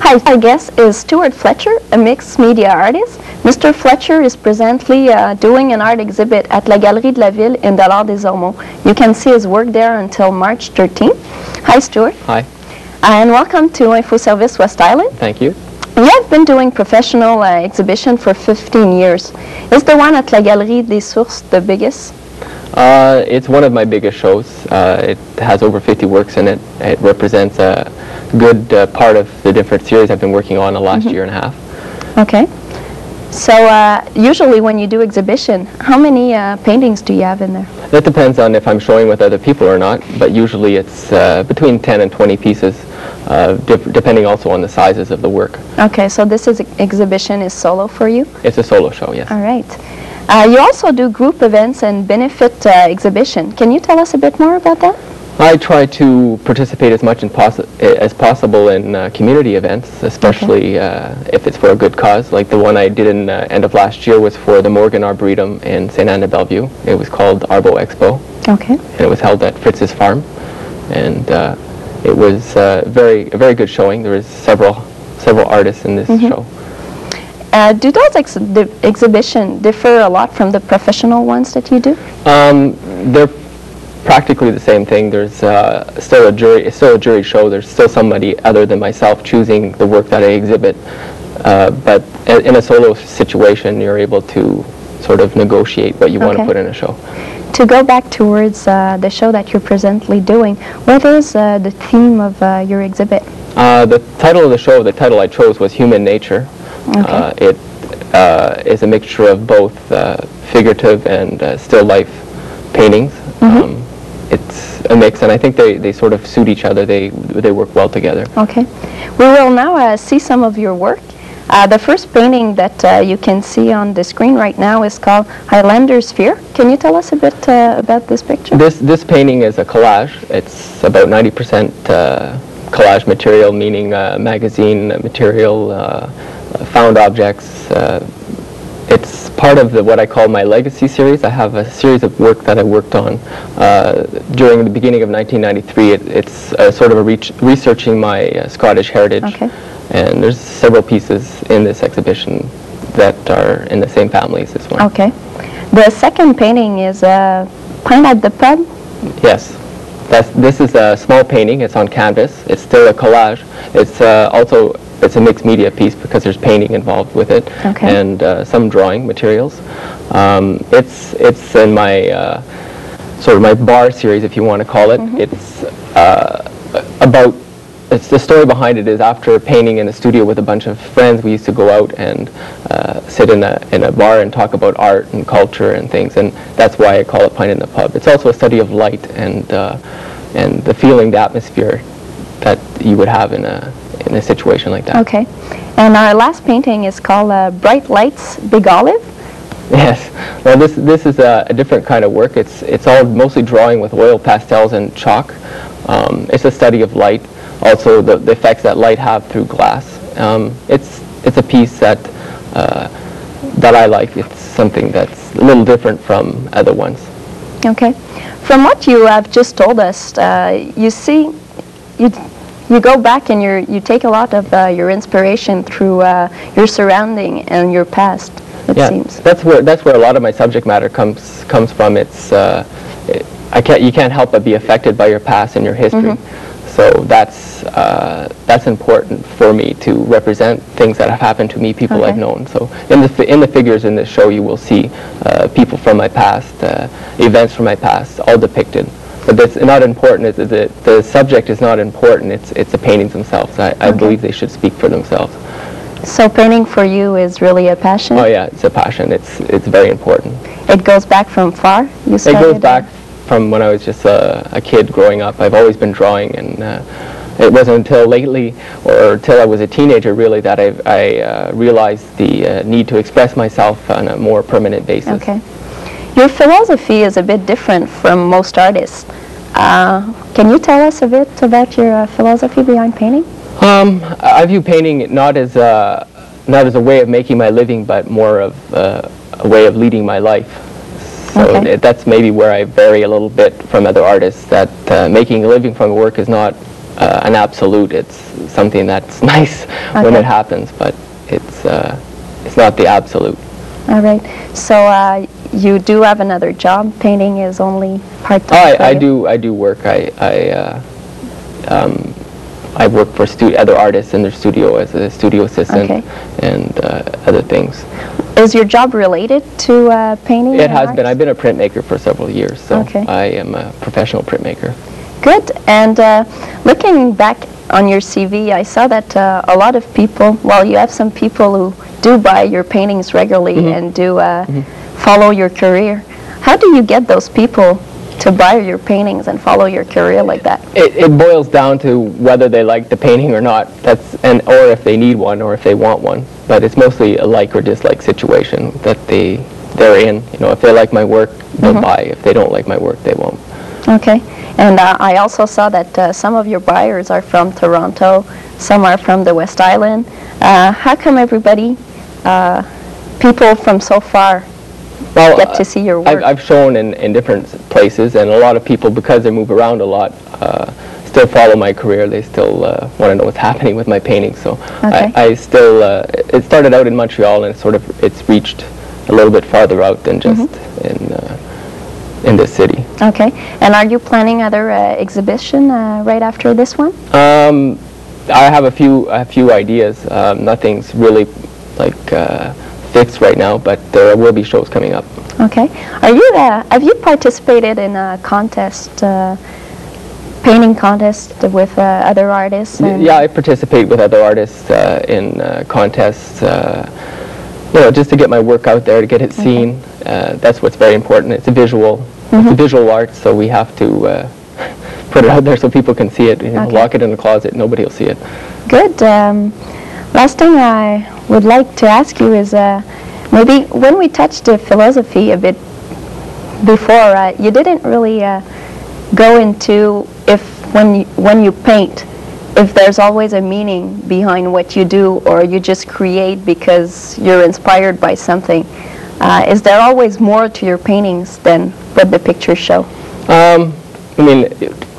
Hi, our guest is Stewart Fletcher, a mixed media artist. Mr. Fletcher is presently doing an art exhibit at La Galerie de la Ville in Dollard des Ormeaux. You can see his work there until March 13th. Hi, Stewart. Hi. And welcome to Info Service West Island. Thank you. You have been doing professional exhibition for 15 years. Is the one at La Galerie des Sources the biggest? It's one of my biggest shows. It has over 50 works in it. It represents a good part of the different series I've been working on the last year and a half. Okay. So usually when you do exhibition, how many paintings do you have in there? That depends on if I'm showing with other people or not, but usually it's between 10 and 20 pieces, depending also on the sizes of the work. Okay, so this exhibition is solo for you? It's a solo show, yes. All right. You also do group events and benefit exhibition. Can you tell us a bit more about that? I try to participate as much as possible in community events, especially if it's for a good cause. Like the one I did in end of last year was for the Morgan Arboretum in St. Anne de Bellevue. It was called Arbo Expo. Okay. And it was held at Fritz's Farm. And it was a very good showing. There was several artists in this show. Do those exhibitions differ a lot from the professional ones that you do? They're practically the same thing. There's still a jury. It's still a jury show. There's still somebody other than myself choosing the work that I exhibit. But in a solo situation, you're able to sort of negotiate what you want to put in a show. To go back towards the show that you're presently doing, what is the theme of your exhibit? The title of the show, the title I chose was Human Nature. Okay. It is a mixture of both figurative and still life paintings. It's a mix, and I think they sort of suit each other. They work well together. Okay. We will now see some of your work. The first painting that you can see on the screen right now is called Highlander Sphere. Can you tell us a bit about this picture? This painting is a collage. It's about 90% collage material, meaning magazine material, found objects. It's part of what I call my legacy series. I have a series of work that I worked on during the beginning of 1993. It's sort of researching my Scottish heritage. Okay. And there's several pieces in this exhibition that are in the same family as this one. Okay. The second painting is Pint at the Pub? Yes. This is a small painting. It's on canvas. It's still a collage. It's a mixed media piece because there's painting involved with it, and some drawing materials. It's in my sort of my bar series, if you want to call it. It's the story behind it is after painting in a studio with a bunch of friends, we used to go out and sit in a bar and talk about art and culture and things, and that's why I call it Pint in the Pub. It's also a study of light and the feeling, the atmosphere that you would have in a situation like that. Okay. And our last painting is called Bright Lights, Big Olive. Yes. Well, this is a different kind of work. It's all mostly drawing with oil pastels and chalk. It's a study of light, also the effects that light have through glass. It's a piece that I like. It's something that's a little different from other ones. Okay. From what you have just told us, you go back and you take a lot of your inspiration through your surrounding and your past. It seems. That's where a lot of my subject matter comes from. It's you can't help but be affected by your past and your history. So that's important for me to represent things that have happened to me, people I've known. So in the figures in this show, you will see people from my past, events from my past, all depicted. But that's not important. The subject is not important. It's the paintings themselves. I believe they should speak for themselves. So painting for you is really a passion? Oh yeah, it's a passion. It's very important. It goes back from far? It goes back from when I was just a kid growing up. I've always been drawing, and it wasn't until lately, or until I was a teenager really, that I realized the need to express myself on a more permanent basis. Okay. Your philosophy is a bit different from most artists. Can you tell us a bit about your philosophy behind painting? I view painting not as a way of making my living, but more of a way of leading my life. So that's maybe where I vary a little bit from other artists, that making a living from work is not an absolute. It's something that's nice when it happens, but it's not the absolute. All right. So you do have another job. Painting is only part-time. I do work. I work for other artists in their studio as a studio assistant and other things. Is your job related to painting? It has been. I've been a printmaker for several years, so I am a professional printmaker. Good. And looking back on your CV, I saw that a lot of people, well, you have some people who do buy your paintings regularly and do follow your career. How do you get those people to buy your paintings and follow your career like that? It boils down to whether they like the painting or not. Or if they need one or if they want one. But it's mostly a like or dislike situation that they're in. You know, if they like my work, they'll buy. If they don't like my work, they won't. Okay. And I also saw that some of your buyers are from Toronto, some are from the West Island. How come everybody, people from so far, get to see your work? I've shown in different places, and a lot of people, because they move around a lot, still follow my career. They still want to know what's happening with my paintings. So I still, it started out in Montreal, and it's reached a little bit farther out than just in this city. Okay. And are you planning other exhibition right after this one? I have a few ideas. Nothing's really like fixed right now, but there will be shows coming up. Okay. Have you participated in a contest, painting contest with other artists? Yeah, I participate with other artists in contests. You know, just to get my work out there, to get it seen. That's what's very important. It's a visual. It's a visual art, so we have to put it out there so people can see it. You know, lock it in the closet, nobody will see it. Good. Last thing I would like to ask you is maybe when we touched the philosophy a bit before, you didn't really go into if when you paint, if there's always a meaning behind what you do, or you just create because you're inspired by something. Is there always more to your paintings than what the pictures show? I mean,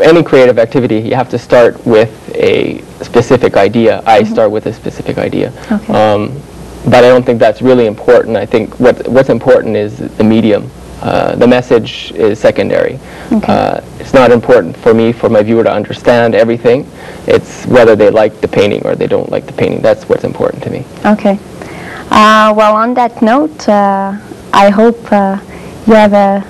any creative activity, you have to start with a specific idea. I start with a specific idea. But I don't think that's really important. I think what's important is the medium. The message is secondary. It's not important for me, for my viewer to understand everything. It's whether they like the painting or they don't like the painting. That's what's important to me. Okay. Well, on that note, I hope you have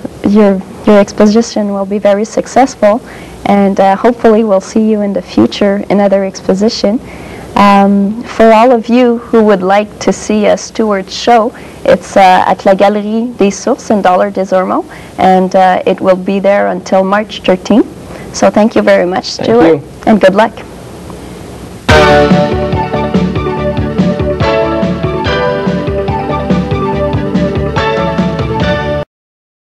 your exposition will be very successful, and hopefully we'll see you in the future in other exposition. For all of you who would like to see a Stewart show, it's at La Galerie des Sources in Dollard-des-Ormeaux, and it will be there until March 13th. So thank you very much, Stewart, and good luck.